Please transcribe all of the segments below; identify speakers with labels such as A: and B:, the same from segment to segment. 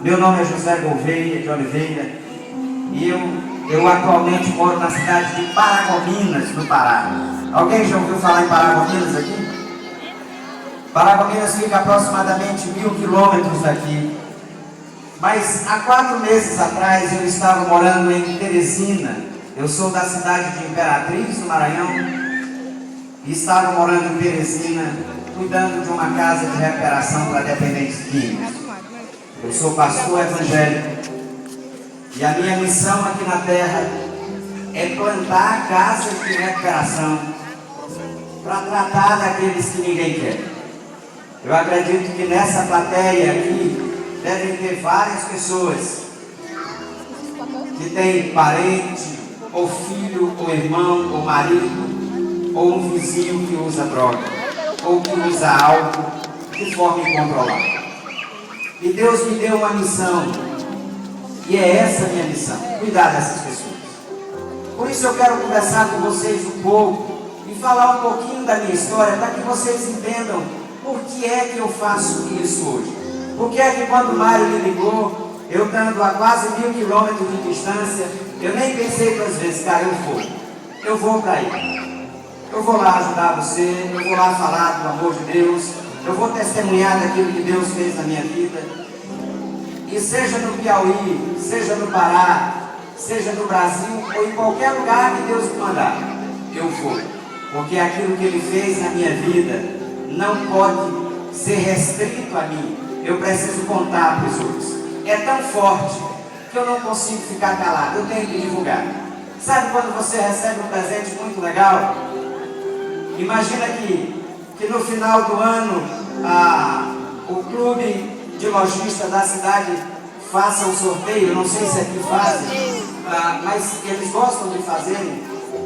A: Meu nome é José Gouveia de Oliveira e eu atualmente moro na cidade de Paragominas, no Pará. Alguém já ouviu falar em Paragominas aqui? Paragominas fica aproximadamente 1000 quilômetros daqui. Mas há 4 meses atrás eu estava morando em Teresina. Eu sou da cidade de Imperatriz, no Maranhão, e estava morando em Teresina, cuidando de uma casa de recuperação para dependentes químicos. Eu sou pastor evangélico e a minha missão aqui na terra é plantar casas de recuperação para tratar daqueles que ninguém quer. Eu acredito que nessa plateia aqui devem ter várias pessoas que têm parente, ou filho, ou irmão, ou marido, ou um vizinho que usa droga, ou que usa álcool de forma incontrolável. E Deus me deu uma missão, e é essa a minha missão, cuidar dessas pessoas. Por isso eu quero conversar com vocês um pouco e falar um pouquinho da minha história, para que vocês entendam por que é que eu faço isso hoje. Por que é que quando o Mário me ligou, eu estando a quase 1000 quilômetros de distância, eu nem pensei 2 vezes, cara, eu vou para aí. Eu vou lá ajudar você, eu vou lá falar do amor de Deus, eu vou testemunhar daquilo que Deus fez na minha vida. E seja no Piauí, seja no Pará, seja no Brasil, ou em qualquer lugar que Deus me mandar, eu vou. Porque aquilo que Ele fez na minha vida não pode ser restrito a mim. Eu preciso contar para os outros. É tão forte que eu não consigo ficar calado, eu tenho que divulgar. Sabe quando você recebe um presente muito legal? Imagina que no final do ano o clube de lojistas da cidade faça um sorteio. Não sei se aqui fazem, mas eles gostam de fazer,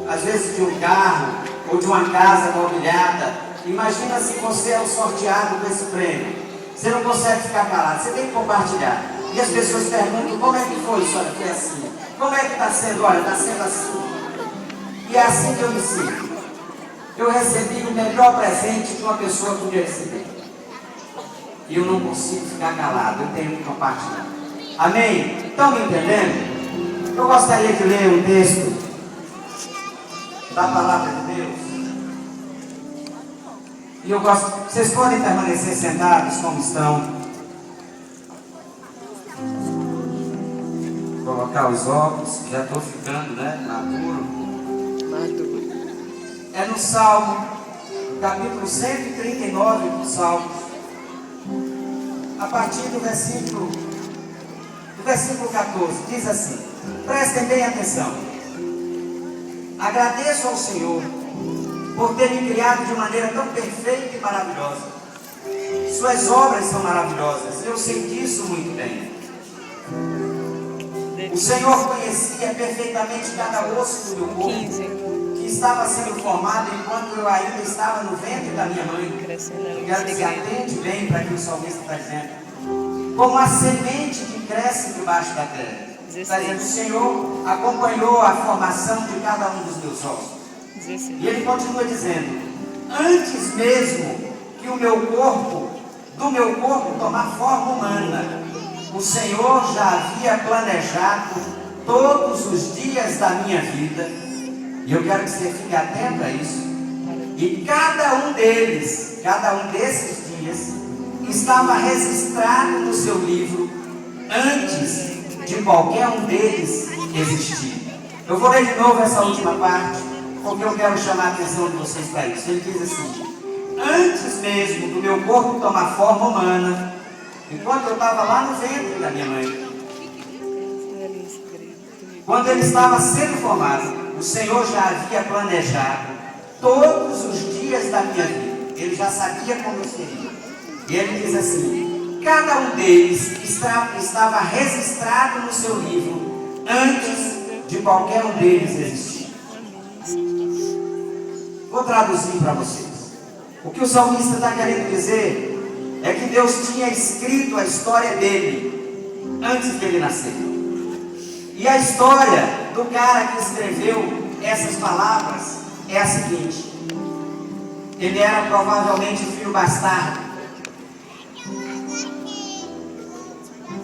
A: às vezes de um carro ou de uma casa mobiliada. Imagina se você é o sorteado com esse prêmio. Você não consegue ficar calado, você tem que compartilhar. E as pessoas perguntam: como é que foi isso? Olha, foi assim. Como é que está sendo? Olha, está sendo assim. E é assim que eu me sinto. Eu recebi o melhor presente que uma pessoa podia receber. E eu não consigo ficar calado, eu tenho que compartilhar. Amém? Estão me entendendo? Eu gostaria de ler um texto da palavra de Deus. E eu gosto, vocês podem permanecer sentados como estão. Vou colocar os óculos, já estou ficando, maduro. É no Salmo, capítulo 139 do Salmo, a partir do versículo 14, diz assim: prestem bem atenção. Agradeço ao Senhor por ter me criado de maneira tão perfeita e maravilhosa. Suas obras são maravilhosas, eu sei disso muito bem. O Senhor conhecia perfeitamente cada osso do meu corpo, estava sendo formado enquanto eu ainda estava no ventre da minha mãe. Eu quero dizer, atente bem para que o salmista está dizendo. Como a semente que cresce debaixo da terra. Está dizendo, o Senhor acompanhou a formação de cada um dos meus ossos. E ele continua dizendo: antes mesmo que do meu corpo tomar forma humana, o Senhor já havia planejado todos os dias da minha vida. E eu quero que você fique atento a isso. E cada um desses dias, estava registrado no seu livro antes de qualquer um deles existir. Eu vou ler de novo essa última parte, porque eu quero chamar a atenção de vocês para isso. Ele diz assim: antes mesmo do meu corpo tomar forma humana, enquanto eu estava lá no ventre da minha mãe, quando ele estava sendo formado, o Senhor já havia planejado todos os dias da minha vida. Ele já sabia como eu seria. E ele diz assim: cada um deles estava registrado no seu livro antes de qualquer um deles existir. Vou traduzir para vocês. O que o salmista está querendo dizer é que Deus tinha escrito a história dele antes dele nascer. E a história do cara que escreveu essas palavras é a seguinte: ele era provavelmente filho bastardo.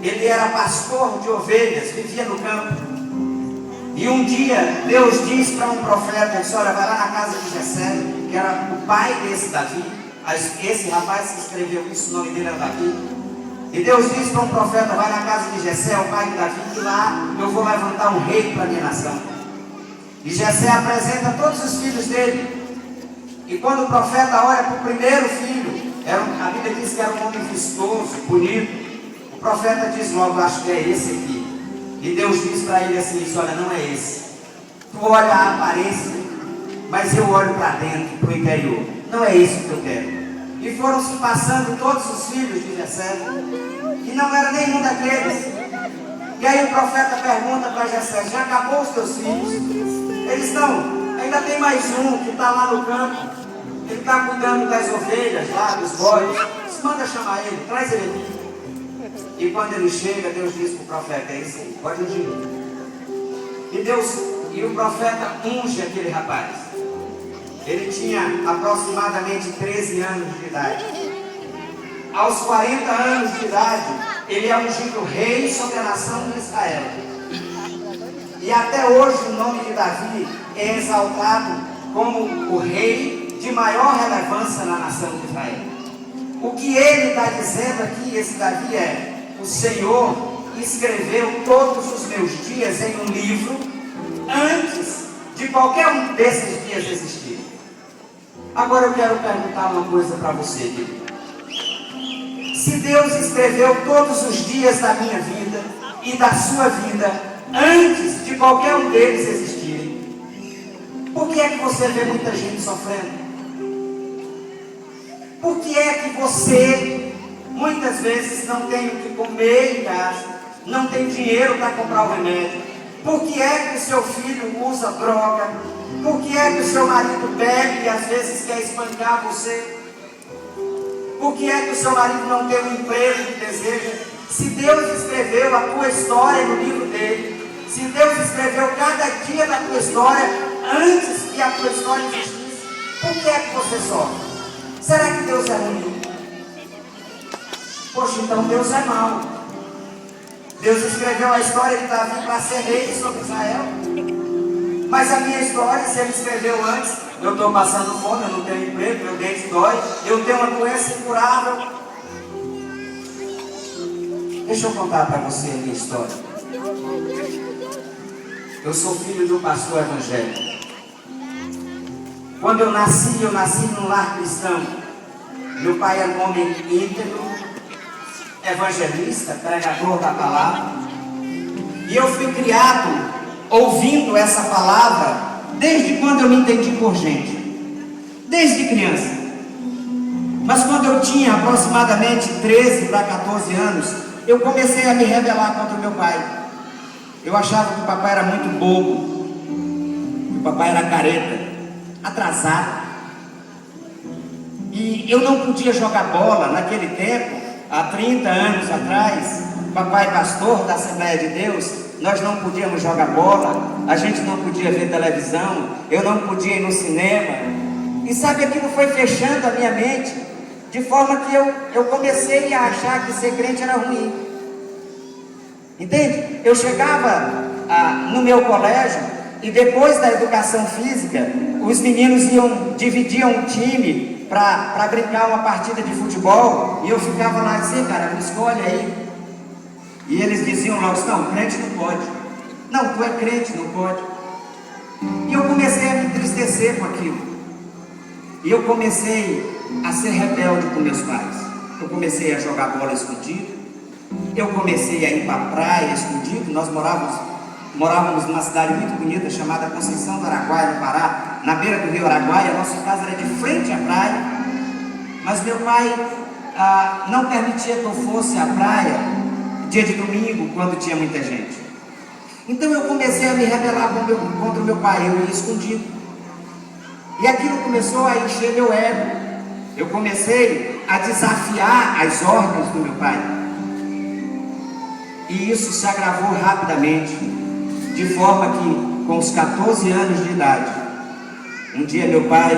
A: ele era pastor de ovelhas, vivia no campo. E um dia Deus diz para um profeta, disse, olha, vai lá na casa de Jessé, que era o pai desse Davi. Esse rapaz que escreveu isso, o nome dele era Davi. E Deus diz para um profeta, vai na casa de Jessé, o pai de Davi, que lá eu vou levantar um rei para a minha nação. E Jessé apresenta todos os filhos dele. E quando o profeta olha para o primeiro filho, a Bíblia diz que era um homem vistoso, bonito. O profeta diz logo, acho que é esse aqui. E Deus diz para ele assim, olha, não é esse. Tu olha a aparência, mas eu olho para dentro, para o interior. Não é isso que eu quero. E foram se passando todos os filhos de Jessé, e não era nenhum daqueles. E aí o profeta pergunta para Jessé, já acabou os teus filhos? Eles não, ainda tem mais um que está lá no campo. Ele está cuidando das ovelhas lá, dos bois. Manda chamar ele, traz ele aqui. E quando ele chega, Deus diz para o profeta, é isso aí, pode ungir. E o profeta unge aquele rapaz. Ele tinha aproximadamente 13 anos de idade. Aos 40 anos de idade, ele é ungido rei sobre a nação de Israel. E até hoje o nome de Davi é exaltado como o rei de maior relevância na nação de Israel. O que ele está dizendo aqui, esse Davi, é: o Senhor escreveu todos os meus dias em um livro antes de qualquer um desses dias existir. Agora eu quero perguntar uma coisa para você, querido. Se Deus escreveu todos os dias da minha vida e da sua vida antes de qualquer um deles existirem, por que é que você vê muita gente sofrendo? Por que é que você muitas vezes não tem o que comer em casa, não tem dinheiro para comprar o remédio? Por que é que o seu filho usa droga? Por que é que o seu marido bebe e às vezes quer espancar você? Por que é que o seu marido não tem o emprego que deseja? Se Deus escreveu a tua história no livro dele, se Deus escreveu cada dia da tua história antes que a tua história existisse, por que é que você sofre? Será que Deus é ruim? Poxa, então Deus é mau. Deus escreveu a história de Davi para ser rei sobre Israel. Mas a minha história, se ele escreveu antes, eu estou passando fome, eu não tenho emprego, meu dente dói, eu tenho uma doença incurável. Deixa eu contar para você a minha história. Eu sou filho de um pastor evangélico. Quando eu nasci num lar cristão. Meu pai era um homem íntegro, evangelista, pregador da palavra. E eu fui criado ouvindo essa palavra desde quando eu me entendi por gente, desde criança. Mas quando eu tinha aproximadamente 13 para 14 anos, eu comecei a me rebelar contra o meu pai. Eu achava que o papai era muito bobo, que o papai era careta, atrasado. E eu não podia jogar bola naquele tempo, há 30 anos atrás. Papai pastor da Assembleia de Deus, nós não podíamos jogar bola, a gente não podia ver televisão, eu não podia ir no cinema. E sabe, aquilo foi fechando a minha mente, de forma que eu comecei a achar que ser crente era ruim. Entende? Eu chegava no meu colégio e depois da educação física, os meninos dividiam um time para brincar uma partida de futebol, e eu ficava lá e dizia, cara, me escolhe aí. E eles diziam logo, não, crente não pode. Não, tu é crente, não pode. E eu comecei a me entristecer com aquilo. E eu comecei a ser rebelde com meus pais. Eu comecei a jogar bola escondido. Eu comecei a ir para a praia escondido. Nós morávamos numa cidade muito bonita chamada Conceição do Araguaia, no Pará, na beira do rio Araguaia. A nossa casa era de frente à praia, mas meu pai não permitia que eu fosse à praia dia de domingo, quando tinha muita gente. Então eu comecei a me rebelar contra o meu pai, eu ia escondido. E aquilo começou a encher meu ego. Eu comecei a desafiar as ordens do meu pai. E isso se agravou rapidamente, de forma que, com os 14 anos de idade, um dia meu pai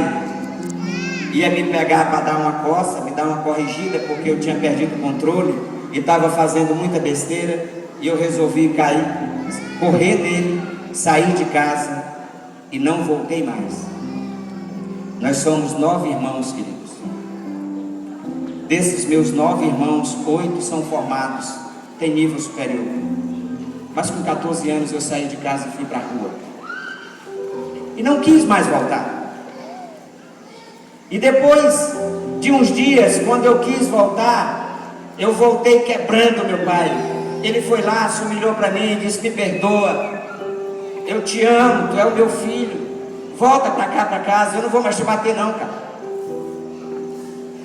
A: ia me pegar para dar uma coça, me dar uma corrigida, porque eu tinha perdido o controle. e estava fazendo muita besteira, e eu resolvi cair, correr dele, sair de casa e não voltei mais. Nós somos 9 irmãos, queridos. Desses meus 9 irmãos, 8 são formados, têm nível superior. Mas com 14 anos eu saí de casa e fui para a rua. E não quis mais voltar. E depois de uns dias, quando eu quis voltar, eu voltei quebrando meu pai. Ele foi lá, se humilhou para mim e disse: me perdoa, eu te amo, tu é o meu filho, volta para cá, para casa, eu não vou mais te bater não, cara.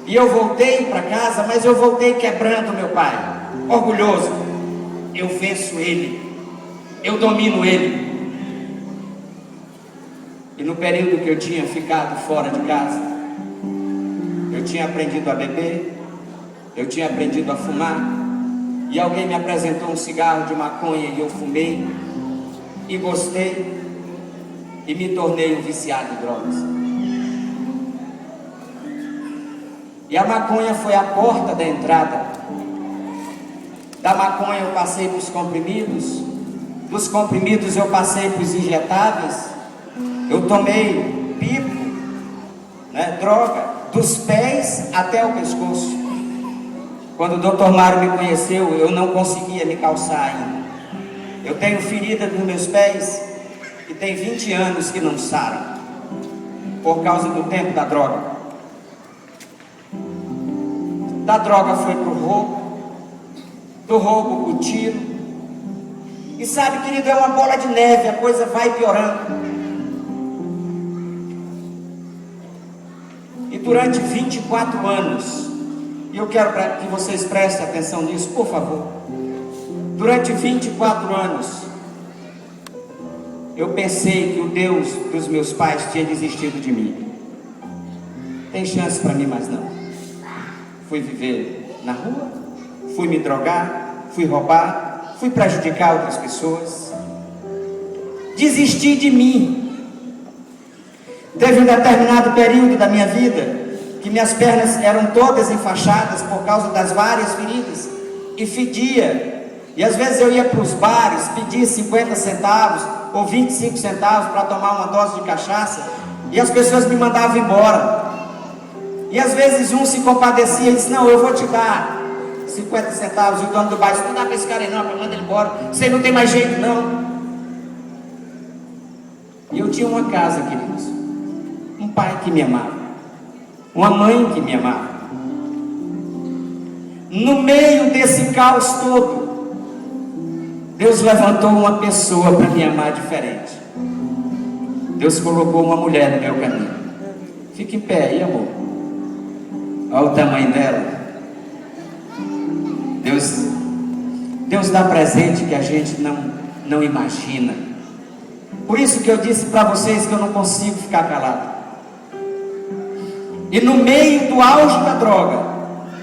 A: E eu voltei para casa, mas eu voltei quebrando meu pai, orgulhoso. Eu venço ele, eu domino ele. E no período que eu tinha ficado fora de casa, eu tinha aprendido a beber, eu tinha aprendido a fumar, e alguém me apresentou um cigarro de maconha e eu fumei, e gostei, e me tornei um viciado em drogas. E a maconha foi a porta da entrada. Da maconha eu passei para os comprimidos, dos comprimidos eu passei para os injetáveis, eu tomei pipo, droga, dos pés até o pescoço. Quando o doutor Mário me conheceu, eu não conseguia me calçar ainda. Eu tenho ferida nos meus pés que tem 20 anos que não saram, por causa do tempo da droga. Da droga foi pro roubo, do roubo pro tiro. E sabe, querido, é uma bola de neve, a coisa vai piorando. E durante 24 anos, e eu quero que vocês prestem atenção nisso, por favor. Durante 24 anos, eu pensei que o Deus dos meus pais tinha desistido de mim. Tem chance para mim, mas não. Fui viver na rua, fui me drogar, fui roubar, fui prejudicar outras pessoas. Desisti de mim. Teve um determinado período da minha vida que minhas pernas eram todas enfaixadas por causa das várias feridas e fedia. E às vezes eu ia para os bares, pedia 50 centavos ou 25 centavos para tomar uma dose de cachaça e as pessoas me mandavam embora. E às vezes um se compadecia e disse: não, eu vou te dar 50 centavos. E o dono do bar disse: não dá para esse cara aí não, manda ele embora, você não tem mais jeito não. E eu tinha uma casa, queridos, um pai que me amava, uma mãe que me amava. No meio desse caos todo, Deus levantou uma pessoa para me amar diferente. Deus colocou uma mulher no meu caminho. Fique em pé aí, amor. Olha o tamanho dela. Deus dá presente que a gente não imagina. Por isso que eu disse para vocês que eu não consigo ficar calado. E no meio do auge da droga,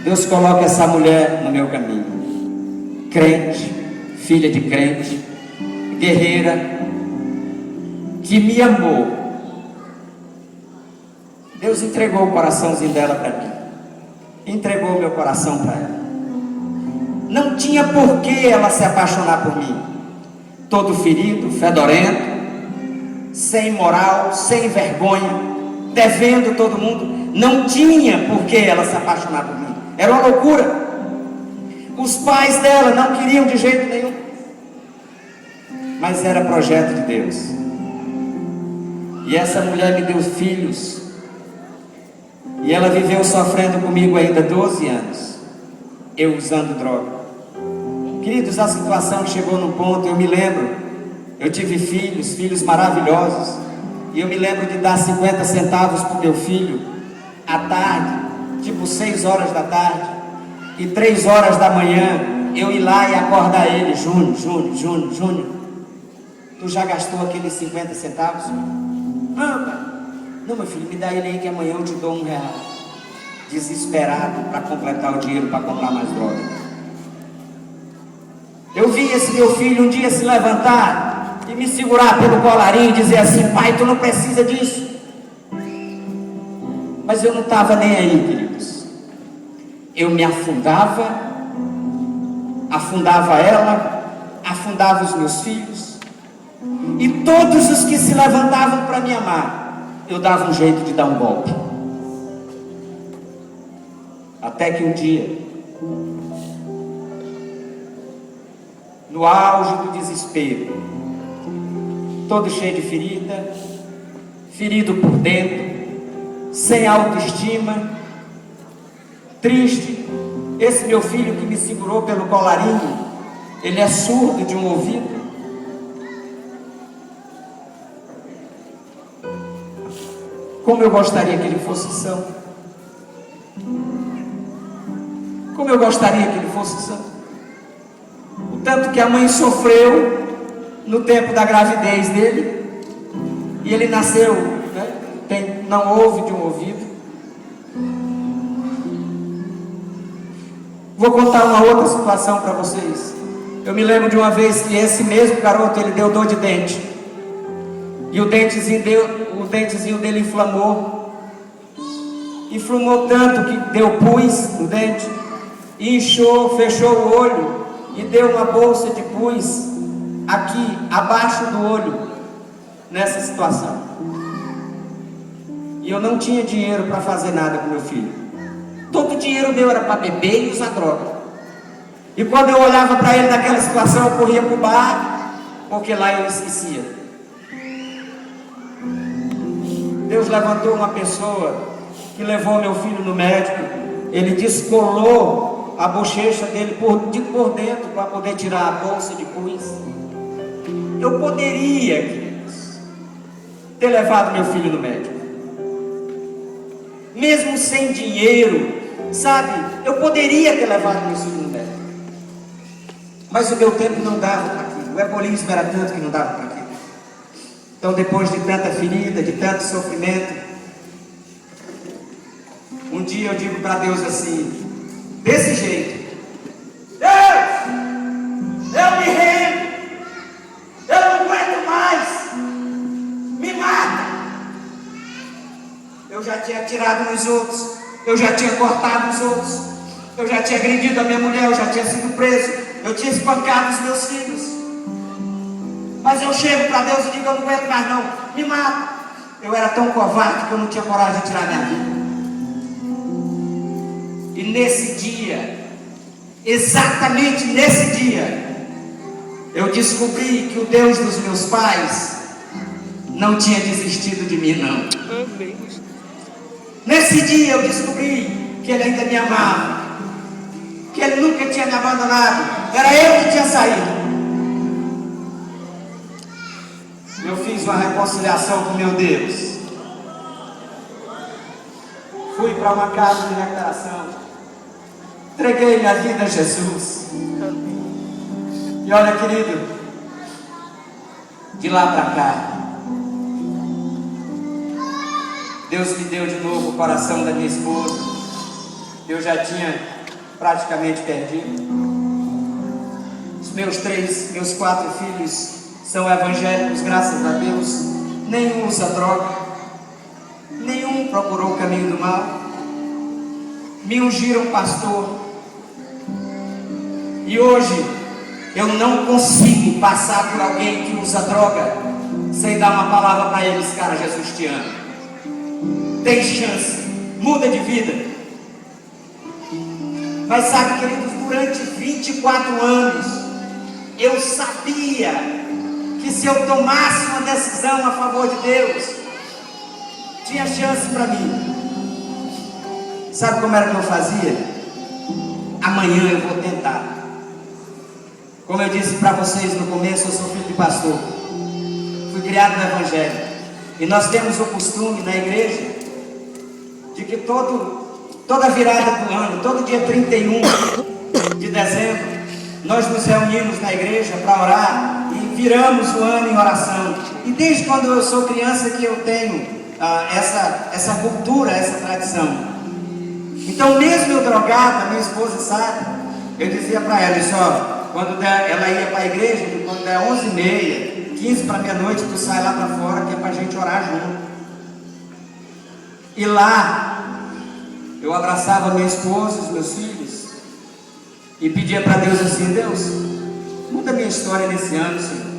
A: Deus coloca essa mulher no meu caminho. Crente, filha de crente, guerreira, que me amou. Deus entregou o coraçãozinho dela para mim. Entregou meu coração para ela. Não tinha por que ela se apaixonar por mim. Todo ferido, fedorento, sem moral, sem vergonha, devendo todo mundo. Não tinha por que ela se apaixonar por mim. Era uma loucura. Os pais dela não queriam de jeito nenhum. Mas era projeto de Deus. E essa mulher me deu filhos. E ela viveu sofrendo comigo ainda 12 anos. Eu usando droga. Queridos, a situação chegou num ponto, eu me lembro, eu tive filhos maravilhosos. E eu me lembro de dar 50 centavos para o meu filho à tarde, tipo 6 horas da tarde. E 3 horas da manhã, eu ir lá e acordar ele: Júnior, tu já gastou aqueles 50 centavos? Não, pai. Não, meu filho, me dá ele aí que amanhã eu te dou R$1. Desesperado para completar o dinheiro para comprar mais droga. Eu vi esse meu filho um dia se levantar e me segurar pelo colarinho e dizer assim: pai, tu não precisa disso. Mas eu não estava nem aí, queridos. Eu me afundava afundava ela, afundava os meus filhos, e todos os que se levantavam para me amar, eu dava um jeito de dar um golpe. Até que um dia, no auge do desespero, todo cheio de ferida, ferido por dentro, sem autoestima, triste, esse meu filho que me segurou pelo colarinho, ele é surdo de um ouvido. Como eu gostaria que ele fosse são. Como eu gostaria que ele fosse são. O tanto que a mãe sofreu no tempo da gravidez dele, e ele nasceu, né? Não ouve de um ouvido. Vou contar uma outra situação para vocês. Eu me lembro de uma vez que esse mesmo garoto, ele deu dor de dente, e o dentezinho dele inflamou tanto que deu pus no dente, e inchou, fechou o olho e deu uma bolsa de pus aqui abaixo do olho, nessa situação. E eu não tinha dinheiro para fazer nada com meu filho. Todo o dinheiro meu era para beber e usar droga. E quando eu olhava para ele naquela situação, eu corria para o bar, porque lá eu esquecia. Deus levantou uma pessoa que levou meu filho no médico. Ele descolou a bochecha dele por dentro para poder tirar a bolsa de pus. Eu poderia, queridos, ter levado meu filho no médico, mesmo sem dinheiro, sabe? Eu poderia ter levado meu filho no médico, mas o meu tempo não dava para aquilo. O egoísmo era tanto que não dava para aquilo. Então, depois de tanta ferida, de tanto sofrimento, um dia eu digo para Deus assim, desse jeito: Deus, eu me rendo, eu não aguento mais, me mata. Eu já tinha atirado nos outros, eu já tinha cortado os outros, eu já tinha agredido a minha mulher, eu já tinha sido preso, eu tinha espancado os meus filhos. Mas eu chego para Deus e digo: eu não aguento mais não, me mata. Eu era tão covarde que eu não tinha coragem de tirar minha vida. E nesse dia, exatamente nesse dia, eu descobri que o Deus dos meus pais não tinha desistido de mim, não. Nesse dia eu descobri que Ele ainda me amava, que Ele nunca tinha me abandonado, era eu que tinha saído. Eu fiz uma reconciliação com meu Deus, fui para uma casa de recuperação, entreguei minha vida a Jesus. E olha, querido, de lá para cá, Deus me deu de novo o coração da minha esposa. Eu já tinha praticamente perdido. Os meus 4 filhos são evangélicos, graças a Deus. Nenhum usa droga, nenhum procurou o caminho do mal. Me ungiram pastor, e hoje eu não consigo passar por alguém que usa droga sem dar uma palavra para eles: cara, Jesus te ama, tem chance, muda de vida. Mas sabe, queridos, durante 24 anos eu sabia que se eu tomasse uma decisão a favor de Deus, tinha chance para mim. Sabe como era que eu fazia? Amanhã eu vou tentar. Como eu disse para vocês no começo, eu sou filho de pastor, fui criado no Evangelho, e nós temos o costume na igreja de que toda virada do ano, todo dia 31 de dezembro, nós nos reunimos na igreja para orar e viramos o ano em oração. E desde quando eu sou criança que eu tenho essa cultura, essa tradição. Então, mesmo eu drogada, minha esposa sabe, eu dizia para ela: ó, quando ela ia para a igreja, quando der 11h30, 15 para meia-noite, tu sai lá para fora, que é para a gente orar junto. E lá eu abraçava minha esposa, os meus filhos, e pedia para Deus assim: Deus, muda a minha história nesse ano, Senhor.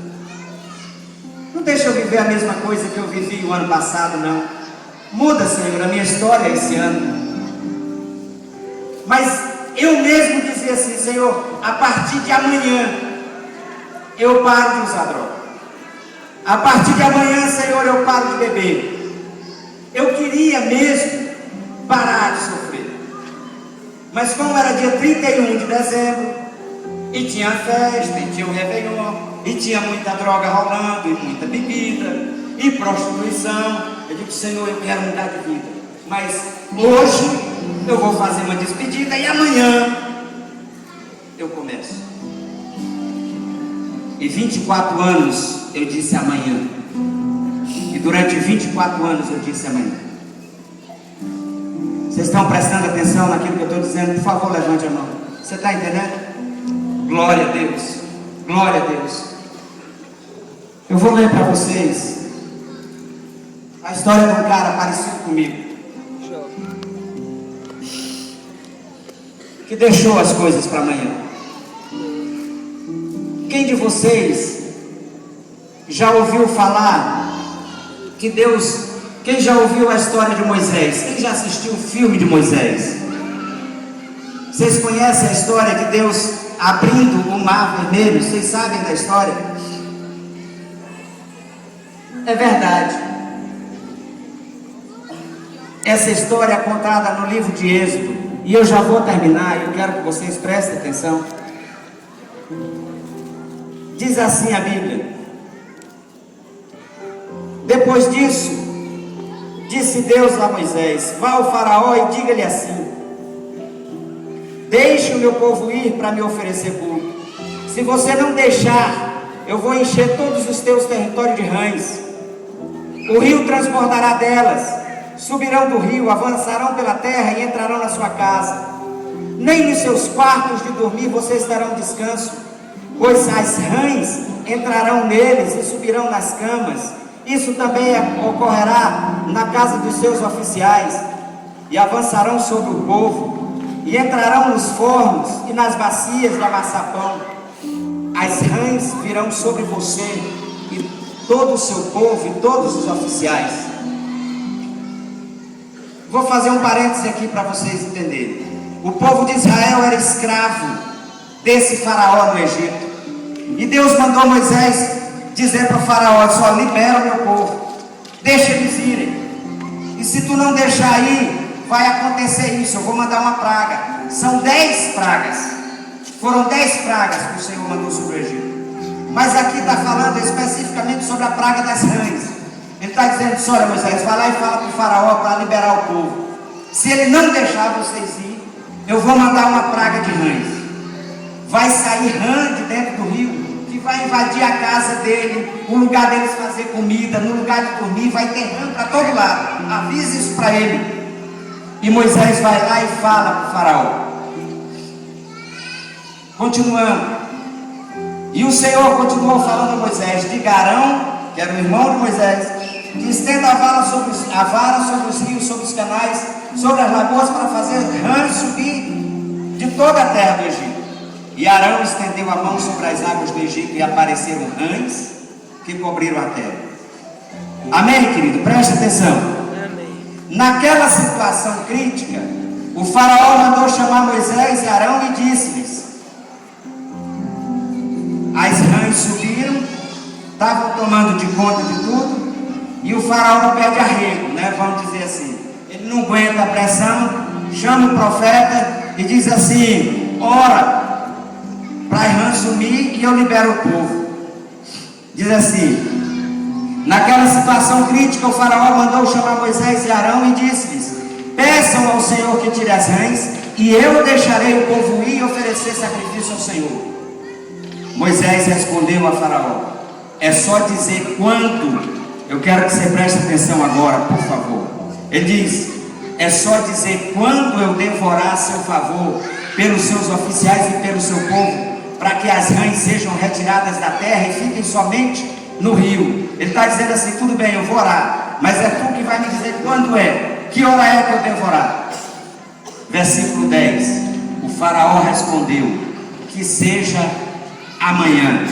A: Não deixa eu viver a mesma coisa que eu vivi o ano passado, não. Muda, Senhor, a minha história esse ano. Mas eu mesmo dizia assim: Senhor, a partir de amanhã eu paro de usar droga. A partir de amanhã, Senhor, eu paro de beber. Eu queria mesmo parar de sofrer. Mas como era dia 31 de dezembro, e tinha festa, e tinha um Réveillon, e tinha muita droga rolando, e muita bebida, e prostituição, eu digo: Senhor, eu quero mudar de vida. Mas hoje eu vou fazer uma despedida e amanhã eu começo. E 24 anos eu disse amanhã. E durante 24 anos eu disse amanhã. Vocês estão prestando atenção naquilo que eu estou dizendo? Por favor, levante a mão. Você está entendendo? Glória a Deus. Glória a Deus. Eu vou ler para vocês a história de um cara parecido comigo, que deixou as coisas para amanhã. Quem de vocês já ouviu falar que Deus... Quem já ouviu a história de Moisés? Quem já assistiu o filme de Moisés? Vocês conhecem a história de Deus abrindo o mar vermelho? Vocês sabem da história? É verdade. Essa história é contada no livro de Êxodo. E eu já vou terminar, e eu quero que vocês prestem atenção. Diz assim a Bíblia: depois disso, disse Deus a Moisés: vá ao faraó e diga-lhe assim: deixe o meu povo ir para me oferecer culto. Se você não deixar, eu vou encher todos os teus territórios de rãs. O rio transbordará delas. Subirão do rio, avançarão pela terra e entrarão na sua casa. Nem nos seus quartos de dormir vocês terão descanso, pois as rãs entrarão neles e subirão nas camas. Isso também ocorrerá na casa dos seus oficiais, e avançarão sobre o povo, e entrarão nos fornos e nas bacias de amassar pão. As rãs virão sobre você, e todo o seu povo, e todos os oficiais. Vou fazer um parêntese aqui para vocês entenderem. O povo de Israel era escravo desse faraó no Egito, e Deus mandou Moisés dizer para o faraó: só libera o meu povo, deixa eles irem. E se tu não deixar ir, vai acontecer isso, eu vou mandar uma praga. São 10 pragas. Foram 10 pragas que o Senhor mandou sobre o Egito. Mas aqui está falando especificamente sobre a praga das rãs. Ele está dizendo: olha, Moisés, vai lá e fala para o faraó para liberar o povo. Se ele não deixar vocês ir, eu vou mandar uma praga de rãs. Vai sair rã de dentro do rio, que vai invadir a casa dele, o lugar deles fazer comida, no lugar de dormir, vai ter rã para todo lado. Avise isso para ele. E Moisés vai lá e fala para o faraó. Continuando. E o Senhor continuou falando a Moisés: diga a Arão, que era o irmão de Moisés, que estenda a vara sobre os rios, sobre os canais, sobre as lagoas, para fazer rãs subir de toda a terra do Egito. E Arão estendeu a mão sobre as águas do Egito, e apareceram rãs que cobriram a terra. Amém, querido? Preste atenção. Amém. Naquela situação crítica, o faraó mandou chamar Moisés e Arão e disse-lhes: as rãs subiram, estavam tomando de conta de tudo, e o faraó não pede arrego, né? Vamos dizer assim. Ele não aguenta a pressão, chama o profeta e diz assim: ora para as rãs sumir e eu libero o povo. Diz assim: naquela situação crítica, o faraó mandou chamar Moisés e Arão e disse-lhes: peçam ao Senhor que tire as rãs, e eu deixarei o povo ir e oferecer sacrifício ao Senhor. Moisés respondeu a faraó: é só dizer quando. Eu quero que você preste atenção agora, por favor. Ele diz: é só dizer quando eu devorar a seu favor, pelos seus oficiais e pelo seu povo, para que as rãs sejam retiradas da terra e fiquem somente no rio. Ele está dizendo assim: tudo bem, eu vou orar, mas é tu que vai me dizer quando é, que hora é que eu devorar. Versículo 10. O faraó respondeu: que seja amanhã.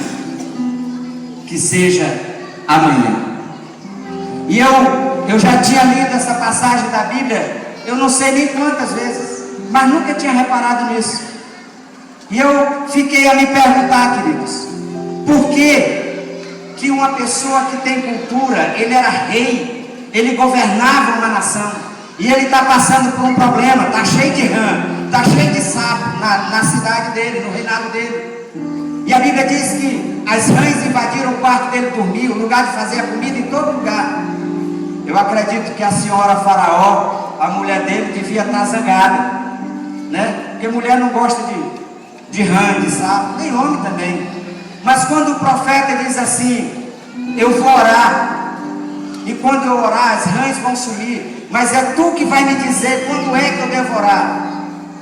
A: Que seja amanhã. E eu já tinha lido essa passagem da Bíblia, eu não sei nem quantas vezes, mas nunca tinha reparado nisso. E eu fiquei a me perguntar, queridos, por que uma pessoa que tem cultura, ele era rei, ele governava uma nação, e ele está passando por um problema, está cheio de rã, está cheio de sapo na cidade dele, no reinado dele. E a Bíblia diz que as rãs invadiram o quarto dele dormir, o lugar de fazer a comida em todo lugar. Eu acredito que a senhora Faraó, a mulher dele, devia estar zangada, né? Porque mulher não gosta de rã, de sapo, nem homem também. Mas quando o profeta diz assim, eu vou orar, e quando eu orar as rãs vão sumir, mas é tu que vai me dizer quando é que eu devo orar.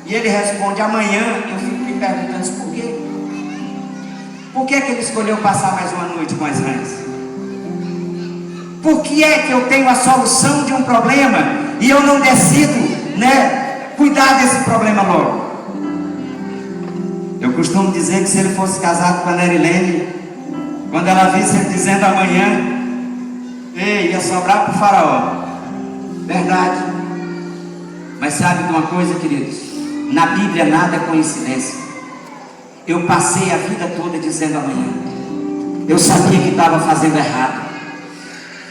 A: E ele responde, amanhã. Eu fico me perguntando, por quê? Por que ele escolheu passar mais uma noite com as rãs? Por que é que eu tenho a solução de um problema e eu não decido, cuidar desse problema logo? Eu costumo dizer que se ele fosse casado com a Nerilene, quando ela visse ele dizendo amanhã, ia sobrar para o Faraó. Verdade. Mas sabe de uma coisa, queridos? Na Bíblia nada é coincidência. Eu passei a vida toda dizendo amanhã. Eu sabia que estava fazendo errado.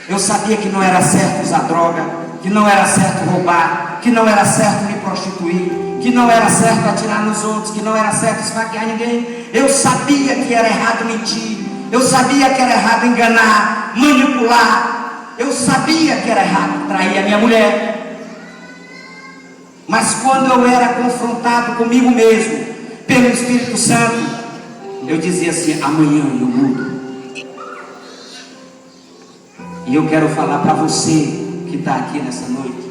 A: Eu sabia que não era certo usar droga, que não era certo roubar, que não era certo me prostituir, que não era certo atirar nos outros, que não era certo esfaquear ninguém. Eu sabia que era errado mentir. Eu sabia que era errado enganar, manipular. Eu sabia que era errado trair a minha mulher. Mas quando eu era confrontado comigo mesmo, pelo Espírito Santo, eu dizia assim, amanhã eu mudo. E eu quero falar para você que está aqui nessa noite,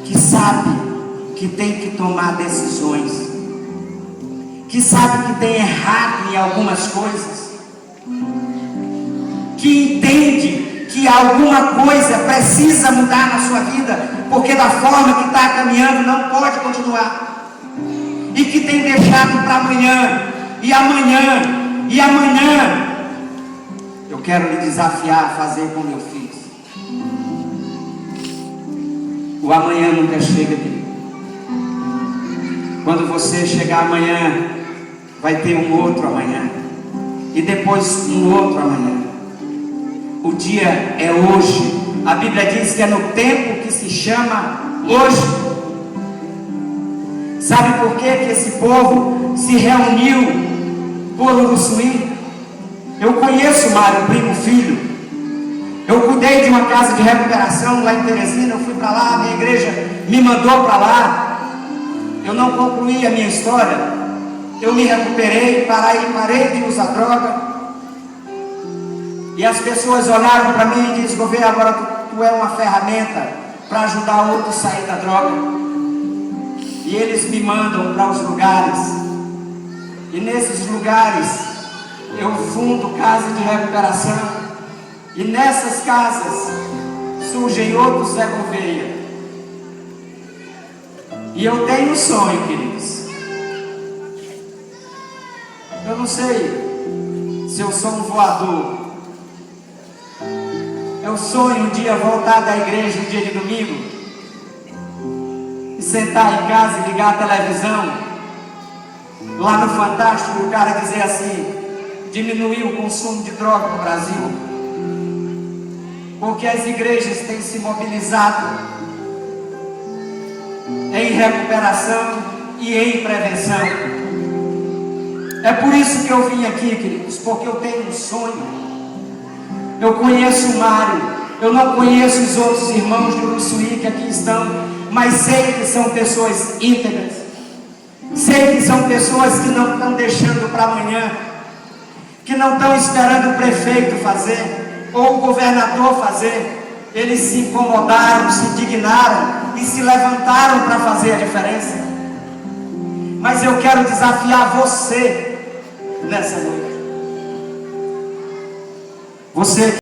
A: que sabe que tem que tomar decisões, que sabe que tem errado em algumas coisas, que entende que alguma coisa precisa mudar na sua vida, porque da forma que está caminhando não pode continuar. E que tem deixado para amanhã, e amanhã, e amanhã. Eu quero lhe desafiar a fazer como eu fiz. O amanhã nunca chega, querido. Quando você chegar amanhã, vai ter um outro amanhã, e depois um outro amanhã. O dia é hoje. A Bíblia diz que é no tempo que se chama hoje. Sabe por que esse povo se reuniu por Uruçuí? Eu conheço o Mário, primo filho. Eu cuidei de uma casa de recuperação lá em Teresina. Eu fui para lá, a minha igreja me mandou para lá. Eu não concluí a minha história. Eu me recuperei, parei de usar droga. E as pessoas olharam para mim e disseram, governo, agora tu é uma ferramenta para ajudar outros a sair da droga. E eles me mandam para os lugares, e nesses lugares eu fundo casa de recuperação, e nessas casas surgem outros Zé Gouveia. E eu tenho um sonho, queridos. Eu não sei se eu sou um voador. Eu sonho um dia voltar da igreja um dia de domingo, sentar em casa e ligar a televisão, lá no Fantástico, o cara dizer assim, diminuir o consumo de droga no Brasil, porque as igrejas têm se mobilizado em recuperação e em prevenção. É por isso que eu vim aqui, queridos, porque eu tenho um sonho. Eu conheço o Mário, eu não conheço os outros irmãos de Uruçuí que aqui estão, mas sei que são pessoas íntegras, sei que são pessoas que não estão deixando para amanhã, que não estão esperando o prefeito fazer, ou o governador fazer. Eles se incomodaram, se indignaram e se levantaram para fazer a diferença. Mas eu quero desafiar você nessa noite. Você